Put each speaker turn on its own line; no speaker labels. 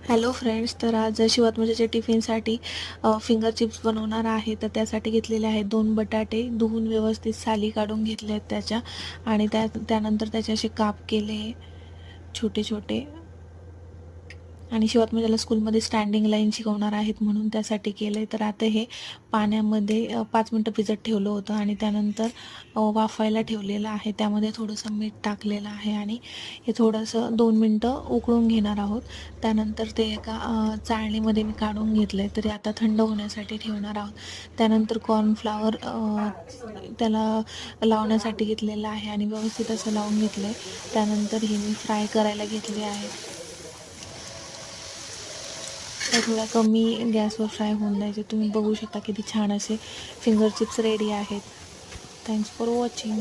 Hello friends, तर आज शिवात्मजाच्या टिफिनसाठी finger chips बनवणार आहे. तर त्यासाठी घेतलेले आहेत 2 बटाटे, धुवून व्यवस्थित साली काढून घेतले आहेत त्याच्या, आणि त्यानंतर त्याचे असे काप केले छोटे छोटे. आणि शिवात्मजाला स्कूलमध्ये स्टँडिंग लाईन शिकवणार आहेत म्हणून त्यासाठी केलं आहे. तर आता हे पाण्यामध्ये 5 मिनटं भिजत ठेवलं होतं आणि त्यानंतर वाफायला ठेवलेलं आहे. त्यामध्ये थोडंसं मीठ टाकलेलं आहे आणि हे थोडंसं 2 मिनटं उकळून घेणार आहोत. त्यानंतर ते एका चाळणीमध्ये मी काढून घेतलं आहे. तरी आता थंड होण्यासाठी ठेवणार आहोत. त्यानंतर कॉर्नफ्लॉवर त्याला लावण्यासाठी घेतलेलं आहे आणि व्यवस्थित असं लावून घेतलं आहे. त्यानंतर हे मी फ्राय करायला घेतले आहे. तर थोडा कमी गॅसवर फ्राय होऊन द्यायचे. तुम्ही बघू शकता किती छान असे फिंगर चिप्स रेडी आहेत. Thanks for watching.